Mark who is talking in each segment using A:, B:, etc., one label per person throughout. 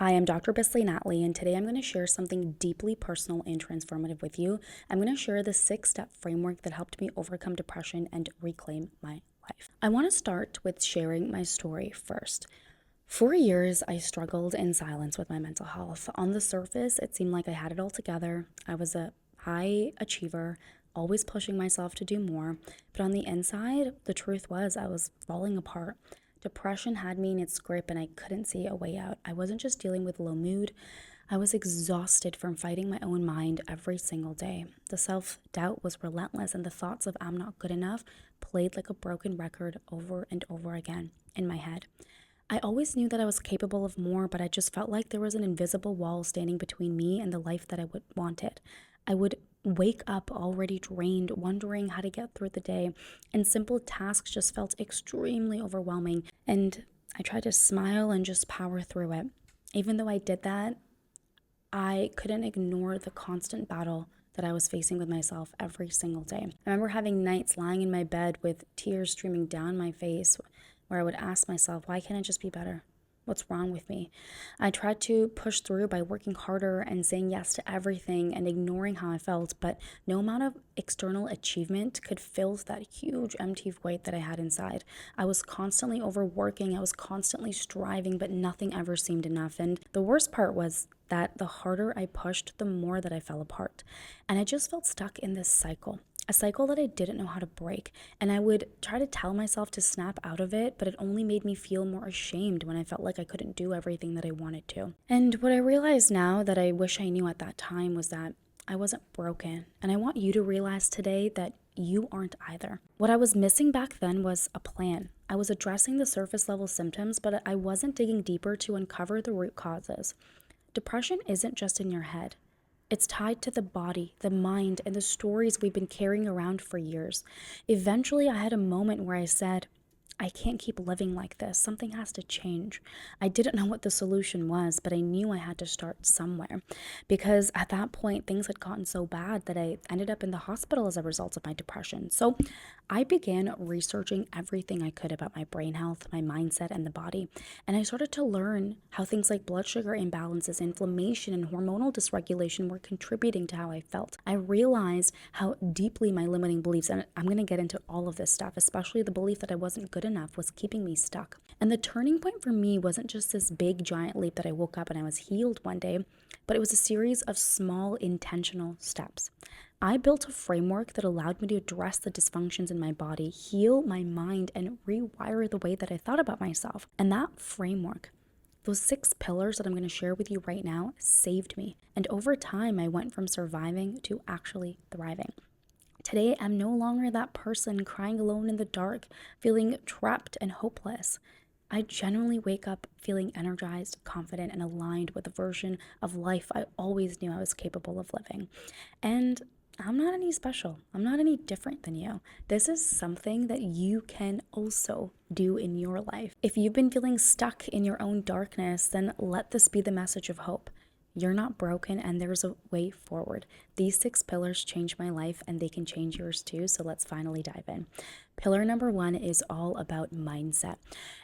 A: Hi, I'm Dr. Bisley Natalie, and today I'm going to share something deeply personal and transformative with you. I'm going to share the 6-step framework that helped me overcome depression and reclaim my life. I want to start with sharing my story first. For years, I struggled in silence with my mental health. On the surface, it seemed like I had it all together. I was a high achiever, always pushing myself to do more. But on the inside, the truth was I was falling apart. Depression had me in its grip and I couldn't see a way out. I wasn't just dealing with low mood, I was exhausted from fighting my own mind every single day. The self-doubt was relentless and the thoughts of I'm not good enough played like a broken record over and over again in my head. I always knew that I was capable of more, but I just felt like there was an invisible wall standing between me and the life that I would wanted. I would wake up already drained, wondering how to get through the day, and simple tasks just felt extremely overwhelming. And I tried to smile and just power through it. Even though I did that, I couldn't ignore the constant battle that I was facing with myself every single day. I remember having nights lying in my bed with tears streaming down my face where I would ask myself, why can't it just be better? What's wrong with me? I tried to push through by working harder and saying yes to everything and ignoring how I felt, but no amount of external achievement could fill that huge empty void that I had inside. I was constantly overworking, I was constantly striving, but nothing ever seemed enough. And the worst part was that the harder I pushed, the more that I fell apart. And I just felt stuck in this cycle. A cycle that I didn't know how to break, and I would try to tell myself to snap out of it, but it only made me feel more ashamed when I felt like I couldn't do everything that I wanted to. And what I realize now that I wish I knew at that time was that I wasn't broken, and I want you to realize today that you aren't either. What I was missing back then was a plan. I was addressing the surface level symptoms, but I wasn't digging deeper to uncover the root causes. Depression isn't just in your head. It's tied to the body, the mind, and the stories we've been carrying around for years. Eventually, I had a moment where I said, I can't keep living like this. Something has to change. I didn't know what the solution was, but I knew I had to start somewhere. Because at that point, things had gotten so bad that I ended up in the hospital as a result of my depression. So I began researching everything I could about my brain health, my mindset, and the body. And I started to learn how things like blood sugar imbalances, inflammation, and hormonal dysregulation were contributing to how I felt. I realized how deeply my limiting beliefs, and I'm going to get into all of this stuff, especially the belief that I wasn't good enough, was keeping me stuck. And the turning point for me wasn't just this big giant leap that I woke up and I was healed one day, but it was a series of small intentional steps. I built a framework that allowed me to address the dysfunctions in my body, heal my mind, and rewire the way that I thought about myself. And that framework, those 6 pillars that I'm going to share with you right now, saved me. And over time, I went from surviving to actually thriving. Today, I'm no longer that person crying alone in the dark, feeling trapped and hopeless. I genuinely wake up feeling energized, confident, and aligned with the version of life I always knew I was capable of living. And I'm not any special. I'm not any different than you. This is something that you can also do in your life. If you've been feeling stuck in your own darkness, then let this be the message of hope. You're not broken and there's a way forward. These 6 pillars changed my life and they can change yours too, so let's finally dive in. Pillar number 1 is all about mindset.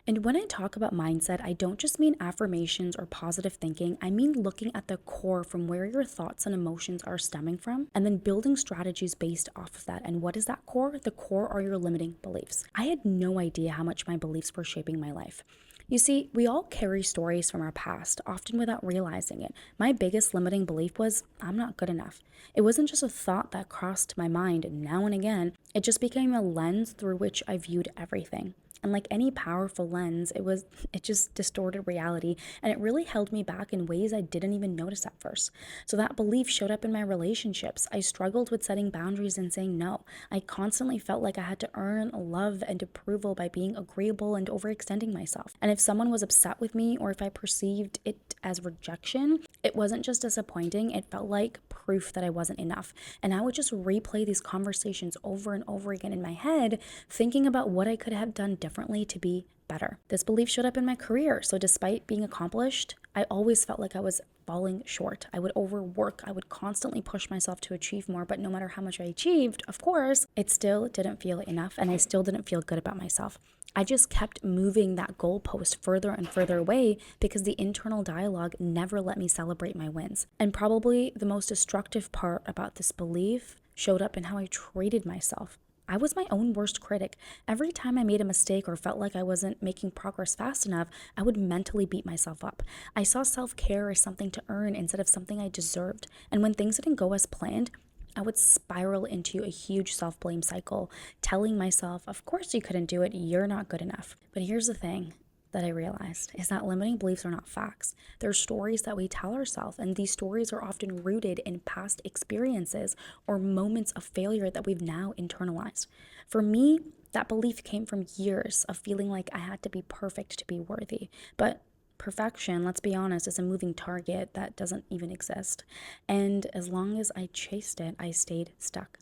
A: And when I talk about mindset, I don't just mean affirmations or positive thinking. I mean looking at the core from where your thoughts and emotions are stemming from, and then building strategies based off of that. And what is that core? The core are your limiting beliefs. I had no idea how much my beliefs were shaping my life. You see, we all carry stories from our past, often without realizing it. My biggest limiting belief was, I'm not good enough. It wasn't just a thought that crossed my mind now and again, it just became a lens through which I viewed everything. And like any powerful lens, it just distorted reality, and it really held me back in ways I didn't even notice at first. So that belief showed up in my relationships. I struggled with setting boundaries and saying no. I constantly felt like I had to earn love and approval by being agreeable and overextending myself. And if someone was upset with me or if I perceived it as rejection, it wasn't just disappointing, it felt like proof that I wasn't enough. And I would just replay these conversations over and over again in my head, thinking about what I could have done differently to be better. This belief showed up in my career. So despite being accomplished, I always felt like I was falling short. I would overwork. I would constantly push myself to achieve more, but no matter how much I achieved, of course, it still didn't feel enough and I still didn't feel good about myself. I just kept moving that goalpost further and further away because the internal dialogue never let me celebrate my wins. And probably the most destructive part about this belief showed up in how I treated myself. I was my own worst critic. Every time I made a mistake or felt like I wasn't making progress fast enough, I would mentally beat myself up. I saw self-care as something to earn instead of something I deserved. And when things didn't go as planned, I would spiral into a huge self-blame cycle, telling myself, of course you couldn't do it, you're not good enough. But here's the thing that I realized is that limiting beliefs are not facts. They're stories that we tell ourselves, and these stories are often rooted in past experiences or moments of failure that we've now internalized. For me, that belief came from years of feeling like I had to be perfect to be worthy. But perfection, let's be honest, is a moving target that doesn't even exist. And as long as I chased it, I stayed stuck.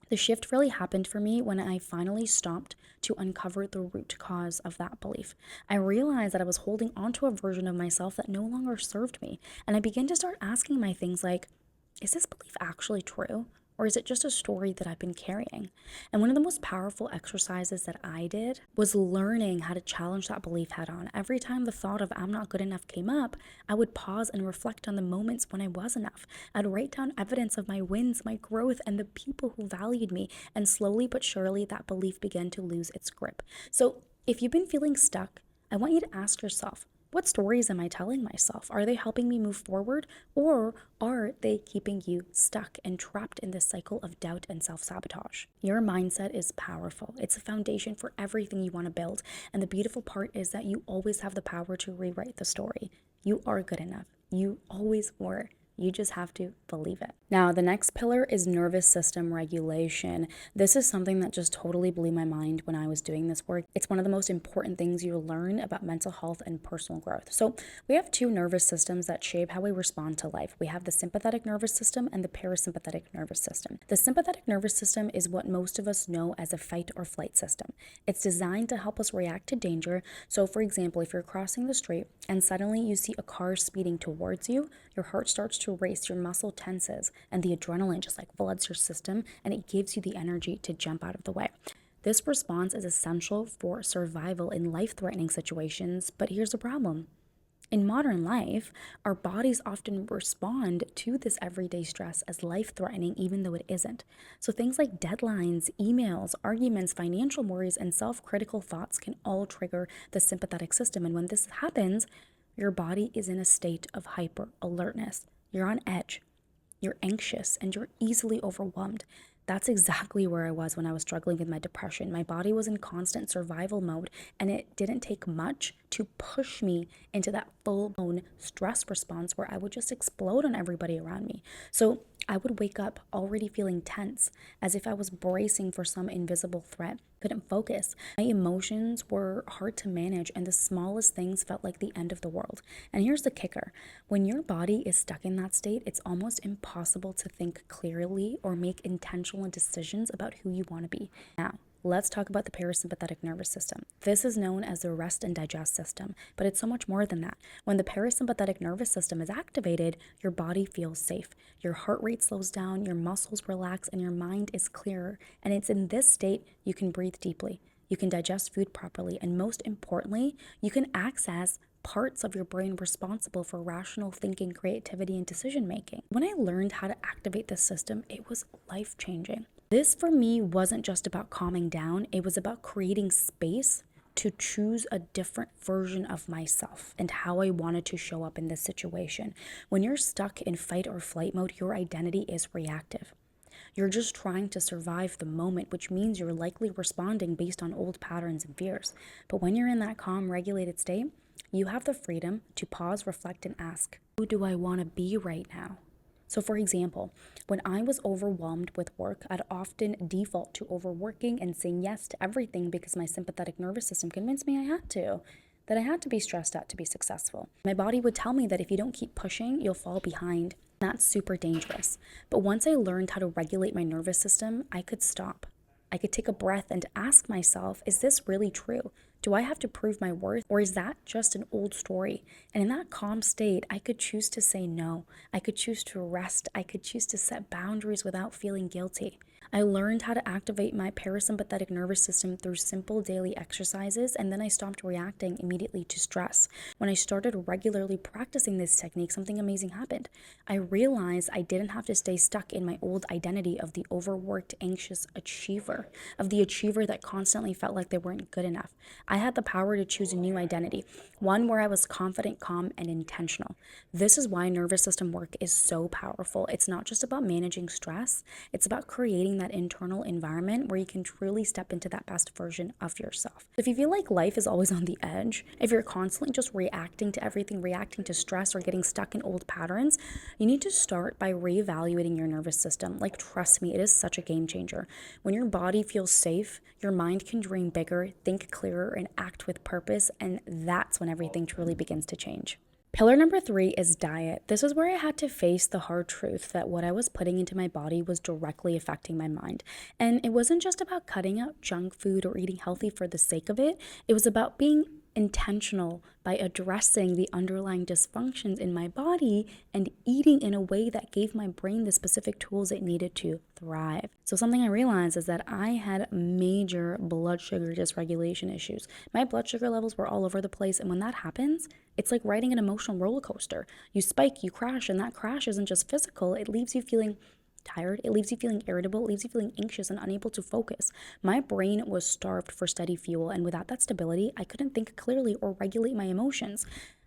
A: The shift really happened for me when I finally stopped to uncover the root cause of that belief. I realized that I was holding onto a version of myself that no longer served me, and I began to start asking my things like, is this belief actually true? Or is it just a story that I've been carrying? And one of the most powerful exercises that I did was learning how to challenge that belief head on. Every time the thought of I'm not good enough came up, I would pause and reflect on the moments when I was enough. I'd write down evidence of my wins, my growth, and the people who valued me. And slowly but surely, that belief began to lose its grip. So if you've been feeling stuck, I want you to ask yourself, what stories am I telling myself? Are they helping me move forward, or are they keeping you stuck and trapped in this cycle of doubt and self-sabotage? Your mindset is powerful. It's a foundation for everything you want to build. And the beautiful part is that you always have the power to rewrite the story. You are good enough. You always were. You just have to believe it. Now, the next pillar is nervous system regulation. This is something that just totally blew my mind when I was doing this work. It's one of the most important things you learn about mental health and personal growth. So we have two nervous systems that shape how we respond to life. We have the sympathetic nervous system and the parasympathetic nervous system. The sympathetic nervous system is what most of us know as a fight or flight system. It's designed to help us react to danger. So for example, if you're crossing the street and suddenly you see a car speeding towards you, your heart starts to race, your muscle tenses, and the adrenaline just like floods your system, and it gives you the energy to jump out of the way. This response is essential for survival in life-threatening situations, but here's the problem. In modern life, our bodies often respond to this everyday stress as life-threatening even though it isn't. So things like deadlines, emails, arguments, financial worries, and self-critical thoughts can all trigger the sympathetic system. And when this happens, your body is in a state of hyper alertness. You're on edge, you're anxious, and you're easily overwhelmed. That's exactly where I was when I was struggling with my depression. My body was in constant survival mode, and it didn't take much to push me into that full-blown stress response where I would just explode on everybody around me. So I would wake up already feeling tense, as if I was bracing for some invisible threat. Couldn't focus. My emotions were hard to manage, and the smallest things felt like the end of the world. And here's the kicker. When your body is stuck in that state, it's almost impossible to think clearly or make intentional decisions about who you want to be. Now, let's talk about the parasympathetic nervous system. This is known as the rest and digest system, but it's so much more than that. When the parasympathetic nervous system is activated, your body feels safe. Your heart rate slows down, your muscles relax, and your mind is clearer. And it's in this state you can breathe deeply, you can digest food properly, and most importantly, you can access parts of your brain responsible for rational thinking, creativity, and decision making. When I learned how to activate this system, it was life-changing. This for me wasn't just about calming down, it was about creating space to choose a different version of myself and how I wanted to show up in this situation. When you're stuck in fight or flight mode, your identity is reactive. You're just trying to survive the moment, which means you're likely responding based on old patterns and fears. But when you're in that calm, regulated state, you have the freedom to pause, reflect, and ask, who do I want to be right now? So for example, when I was overwhelmed with work, I'd often default to overworking and saying yes to everything because my sympathetic nervous system convinced me that I had to be stressed out to be successful. My body would tell me that if you don't keep pushing, you'll fall behind. That's super dangerous. But once I learned how to regulate my nervous system, I could stop. I could take a breath and ask myself, is this really true? Do I have to prove my worth, or is that just an old story? And in that calm state, I could choose to say no. I could choose to rest. I could choose to set boundaries without feeling guilty. I learned how to activate my parasympathetic nervous system through simple daily exercises, and then I stopped reacting immediately to stress. When I started regularly practicing this technique, something amazing happened. I realized I didn't have to stay stuck in my old identity of the overworked, anxious achiever, of the achiever that constantly felt like they weren't good enough. I had the power to choose a new identity, one where I was confident, calm, and intentional. This is why nervous system work is so powerful. It's not just about managing stress, it's about creating that internal environment where you can truly step into that best version of yourself. If you feel like life is always on the edge, if you're constantly just reacting to everything, reacting to stress, or getting stuck in old patterns, you need to start by reevaluating your nervous system. Like, trust me, it is such a game changer. When your body feels safe, your mind can dream bigger, think clearer, and act with purpose, and that's when everything truly begins to change. Pillar number 3 is diet. This is where I had to face the hard truth that what I was putting into my body was directly affecting my mind. And it wasn't just about cutting out junk food or eating healthy for the sake of it. It was about being intentional by addressing the underlying dysfunctions in my body and eating in a way that gave my brain the specific tools it needed to thrive. So something I realized is that I had major blood sugar dysregulation issues. My blood sugar levels were all over the place, and when that happens, it's like riding an emotional roller coaster. You spike, you crash, and that crash isn't just physical. It leaves you feeling tired. It leaves you feeling irritable. It leaves you feeling anxious and unable to focus. My brain was starved for steady fuel, and without that stability, I couldn't think clearly or regulate my emotions.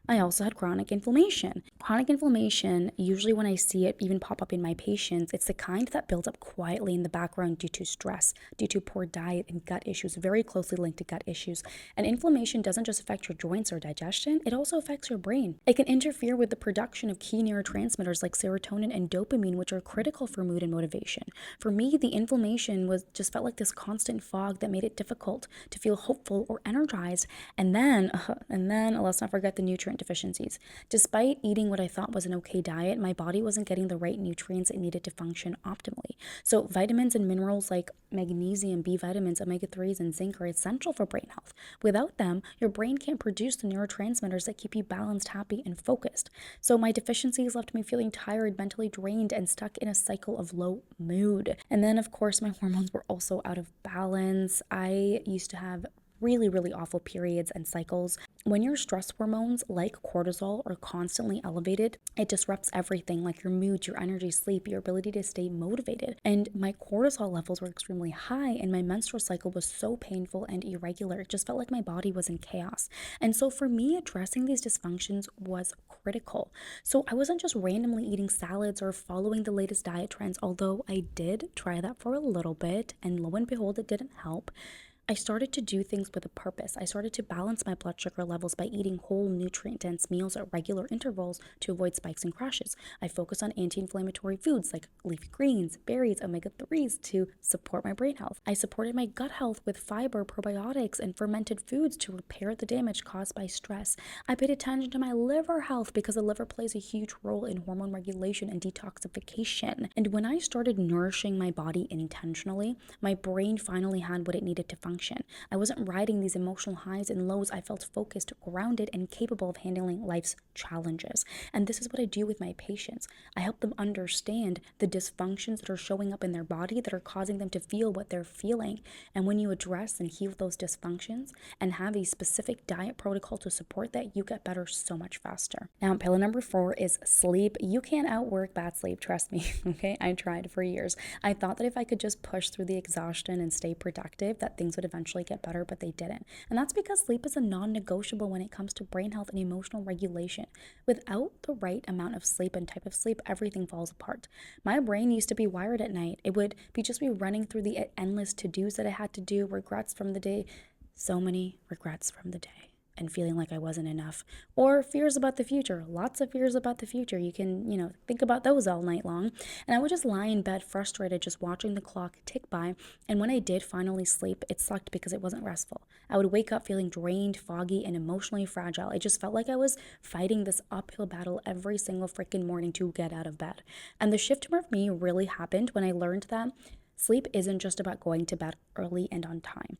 A: I also had chronic inflammation. Chronic inflammation, usually when I see it even pop up in my patients, it's the kind that builds up quietly in the background due to stress, due to poor diet and gut issues, very closely linked to gut issues. And inflammation doesn't just affect your joints or digestion, it also affects your brain. It can interfere with the production of key neurotransmitters like serotonin and dopamine, which are critical for mood and motivation. For me, the inflammation just felt like this constant fog that made it difficult to feel hopeful or energized. And then, let's not forget the nutrient deficiencies. Despite eating what I thought was an okay diet, my body wasn't getting the right nutrients it needed to function optimally. So vitamins and minerals like magnesium, B vitamins, omega-3s, and zinc are essential for brain health. Without them, your brain can't produce the neurotransmitters that keep you balanced, happy, and focused. So my deficiencies left me feeling tired, mentally drained, and stuck in a cycle of low mood. And then, of course, my hormones were also out of balance. I used to have really awful periods and cycles. When your stress hormones like cortisol are constantly elevated, it disrupts everything like your mood, your energy, sleep, your ability to stay motivated. And my cortisol levels were extremely high, and my menstrual cycle was so painful and irregular. It just felt like my body was in chaos. And so for me, addressing these dysfunctions was critical. So I wasn't just randomly eating salads or following the latest diet trends, although I did try that for a little bit, and lo and behold, it didn't help. I started to do things with a purpose. I started to balance my blood sugar levels by eating whole, nutrient-dense meals at regular intervals to avoid spikes and crashes. I focused on anti-inflammatory foods like leafy greens, berries, omega-3s to support my brain health. I supported my gut health with fiber, probiotics, and fermented foods to repair the damage caused by stress. I paid attention to my liver health because the liver plays a huge role in hormone regulation and detoxification. And when I started nourishing my body intentionally, my brain finally had what it needed to function. I wasn't riding these emotional highs and lows. I felt focused, grounded, and capable of handling life's challenges. And this is what I do with my patients. I help them understand the dysfunctions that are showing up in their body that are causing them to feel what they're feeling. And when you address and heal those dysfunctions and have a specific diet protocol to support that, you get better so much faster. Now, pillar number 4 is sleep. You can't outwork bad sleep, trust me, okay? I tried for years. I thought that if I could just push through the exhaustion and stay productive, that things would eventually get better, but they didn't. And that's because sleep is a non-negotiable when it comes to brain health and emotional regulation. Without the right amount of sleep and type of sleep, everything falls apart. My brain used to be wired at night. It would be running through the endless to-dos that I had to do, regrets from the day, so many regrets from the day, and feeling like I wasn't enough, or fears about the future, lots of fears about the future. You can, think about those all night long. And I would just lie in bed frustrated, just watching the clock tick by. And when I did finally sleep, it sucked because it wasn't restful. I would wake up feeling drained, foggy, and emotionally fragile. It just felt like I was fighting this uphill battle every single freaking morning to get out of bed. And the shift for me really happened when I learned that sleep isn't just about going to bed early and on time.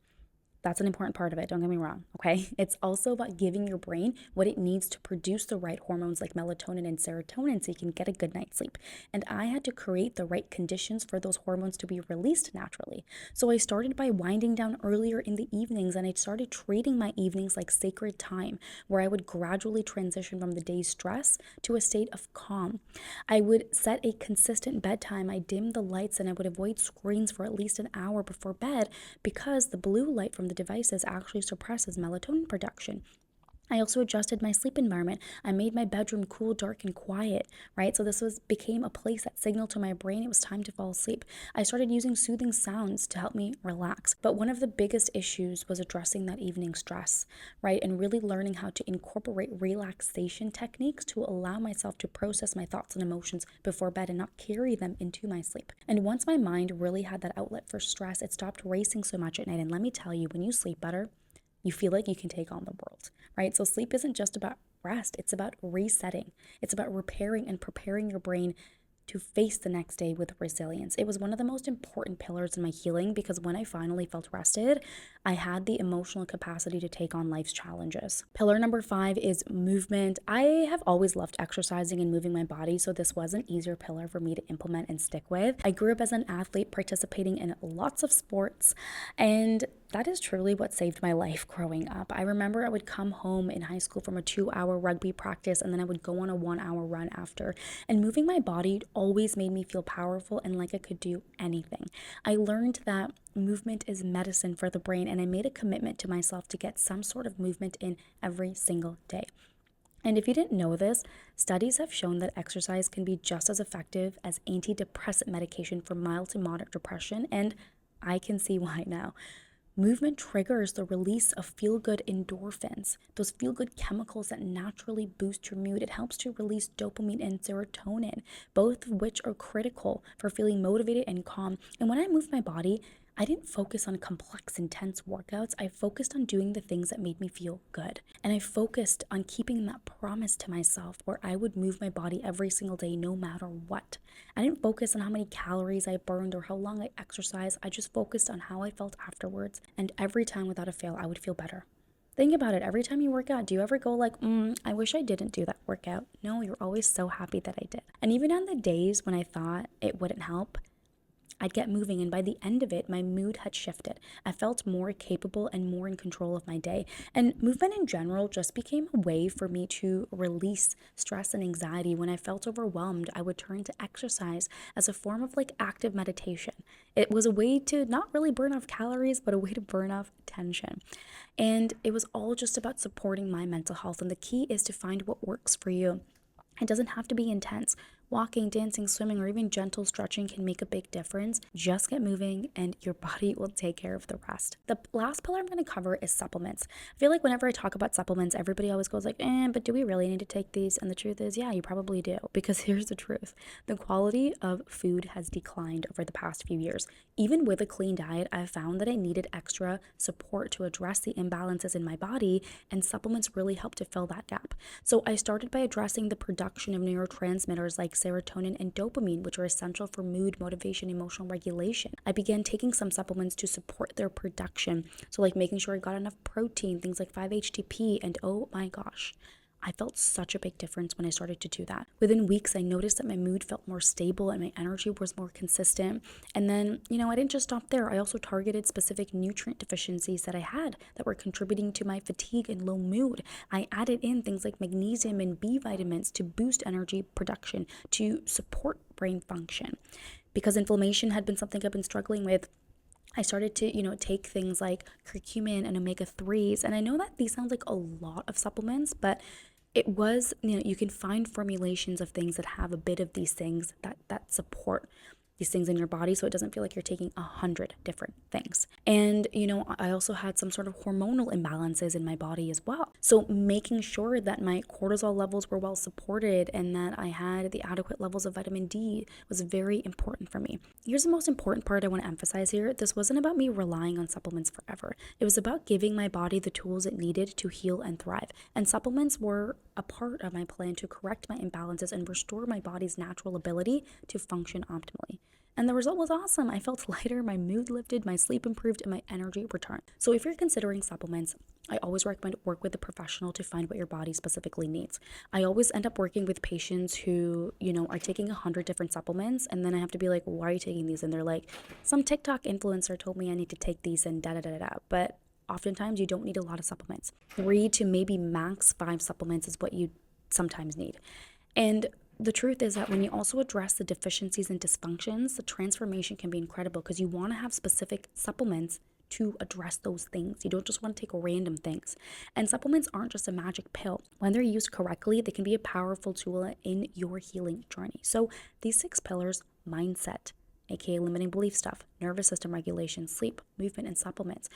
A: That's an important part of it, don't get me wrong, okay? It's also about giving your brain what it needs to produce the right hormones like melatonin and serotonin so you can get a good night's sleep. And I had to create the right conditions for those hormones to be released naturally. So I started by winding down earlier in the evenings, and I started treating my evenings like sacred time where I would gradually transition from the day's stress to a state of calm. I would set a consistent bedtime. I dimmed the lights and I would avoid screens for at least an hour before bed because the blue light from the devices actually suppresses melatonin production. I also adjusted my sleep environment. I made my bedroom cool, dark, and quiet, right? So this was became a place that signaled to my brain it was time to fall asleep. I started using soothing sounds to help me relax. But one of the biggest issues was addressing that evening stress, right? And really learning how to incorporate relaxation techniques to allow myself to process my thoughts and emotions before bed and not carry them into my sleep. And once my mind really had that outlet for stress, it stopped racing so much at night. And let me tell you, when you sleep better, you feel like you can take on the world, right? So sleep isn't just about rest, it's about resetting. It's about repairing and preparing your brain to face the next day with resilience. It was one of the most important pillars in my healing because when I finally felt rested, I had the emotional capacity to take on life's challenges. Pillar number 5 is movement. I have always loved exercising and moving my body, so this was an easier pillar for me to implement and stick with. I grew up as an athlete participating in lots of sports, and that is truly what saved my life growing up. I remember I would come home in high school from a 2-hour rugby practice and then I would go on a 1-hour run after. And moving my body always made me feel powerful and like I could do anything. I learned that movement is medicine for the brain, and I made a commitment to myself to get some sort of movement in every single day. And if you didn't know this, studies have shown that exercise can be just as effective as antidepressant medication for mild to moderate depression, and I can see why now. Movement triggers the release of feel-good endorphins, those feel-good chemicals that naturally boost your mood. It helps to release dopamine and serotonin, both of which are critical for feeling motivated and calm. And when I moved my body, I didn't focus on complex, intense workouts. I focused on doing the things that made me feel good. And I focused on keeping that promise to myself where I would move my body every single day, no matter what. I didn't focus on how many calories I burned or how long I exercised. I just focused on how I felt afterwards. And every time without a fail, I would feel better. Think about it. Every time you work out, do you ever go like, I wish I didn't do that workout? No, you're always so happy that I did. And even on the days when I thought it wouldn't help, I'd get moving, and by the end of it, my mood had shifted. I felt more capable and more in control of my day. And movement in general just became a way for me to release stress and anxiety. When I felt overwhelmed, I would turn to exercise as a form of like active meditation. It was a way to not really burn off calories, but a way to burn off tension. And it was all just about supporting my mental health. And the key is to find what works for you. It doesn't have to be intense. Walking, dancing, swimming, or even gentle stretching can make a big difference. Just get moving and your body will take care of the rest. The last pillar I'm going to cover is supplements. I feel like whenever I talk about supplements, everybody always goes like, but do we really need to take these? And the truth is, yeah, you probably do. Because here's the truth. The quality of food has declined over the past few years. Even with a clean diet, I've found that I needed extra support to address the imbalances in my body, and supplements really help to fill that gap. So I started by addressing the production of neurotransmitters like serotonin and dopamine, which are essential for mood, motivation, emotional regulation. I began taking some supplements to support their production. So like making sure I got enough protein, things like 5-HTP, and oh my gosh, I felt such a big difference when I started to do that. Within weeks, I noticed that my mood felt more stable and my energy was more consistent. And then, I didn't just stop there. I also targeted specific nutrient deficiencies that I had that were contributing to my fatigue and low mood. I added in things like magnesium and B vitamins to boost energy production, to support brain function. Because inflammation had been something I've been struggling with, I started to, take things like curcumin and omega-3s. And I know that these sound like a lot of supplements, but it was, you can find formulations of things that have a bit of these things that support these things in your body, so it doesn't feel like you're taking 100 different things. And, I also had some sort of hormonal imbalances in my body as well. So making sure that my cortisol levels were well supported and that I had the adequate levels of vitamin D was very important for me. Here's the most important part I want to emphasize here. This wasn't about me relying on supplements forever. It was about giving my body the tools it needed to heal and thrive. And supplements were a part of my plan to correct my imbalances and restore my body's natural ability to function optimally. And the result was awesome. I felt lighter, my mood lifted, my sleep improved, and my energy returned. So if you're considering supplements, I always recommend work with a professional to find what your body specifically needs. I always end up working with patients who, are taking 100 different supplements, and then I have to be like, why are you taking these? And they're like, some TikTok influencer told me I need to take these and da da da da. But oftentimes you don't need a lot of supplements. 3 to maybe max 5 supplements is what you sometimes need. And the truth is that when you also address the deficiencies and dysfunctions, the transformation can be incredible because you want to have specific supplements to address those things. You don't just want to take random things. And supplements aren't just a magic pill. When they're used correctly, they can be a powerful tool in your healing journey. So these 6 pillars: mindset, aka limiting belief stuff, nervous system regulation, sleep, movement, and supplements,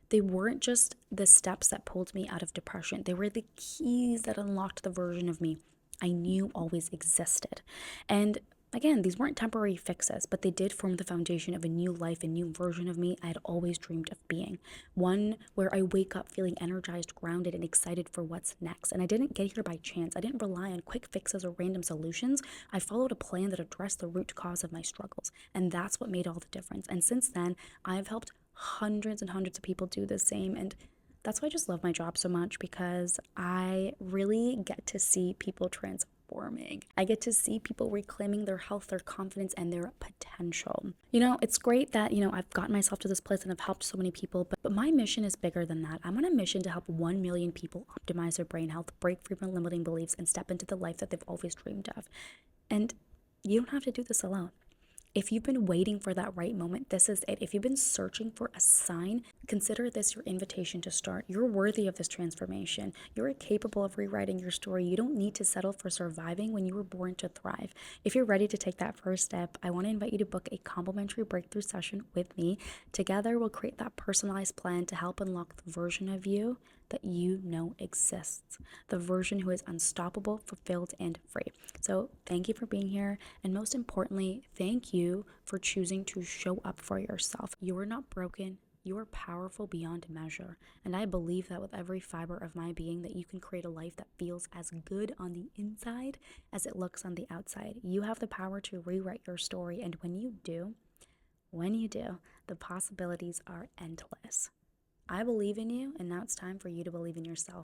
A: they weren't just the steps that pulled me out of depression. They were the keys that unlocked the version of me I knew always existed. And again, these weren't temporary fixes, but they did form the foundation of a new life, a new version of me I had always dreamed of being. One where I wake up feeling energized, grounded, and excited for what's next. And I didn't get here by chance. I didn't rely on quick fixes or random solutions. I followed a plan that addressed the root cause of my struggles. And that's what made all the difference. And since then, I've helped hundreds and hundreds of people do the same. And that's why I just love my job so much, because I really get to see people transforming. I get to see people reclaiming their health, their confidence, and their potential. It's great that, I've gotten myself to this place and I've helped so many people, but my mission is bigger than that. I'm on a mission to help 1 million people optimize their brain health, break free from limiting beliefs, and step into the life that they've always dreamed of. And you don't have to do this alone. If you've been waiting for that right moment, this is it. If you've been searching for a sign, consider this your invitation to start. You're worthy of this transformation. You're capable of rewriting your story. You don't need to settle for surviving when you were born to thrive. If you're ready to take that first step, I want to invite you to book a complimentary breakthrough session with me. Together, we'll create that personalized plan to help unlock the version of you that you know exists, the version who is unstoppable, fulfilled, and free. So thank you for being here, and most importantly, thank you for choosing to show up for yourself. You are not broken. You are powerful beyond measure, and I believe that with every fiber of my being, that you can create a life that feels as good on the inside as it looks on the outside. You have the power to rewrite your story, and when you do, the possibilities are endless. I believe in you, and now it's time for you to believe in yourself.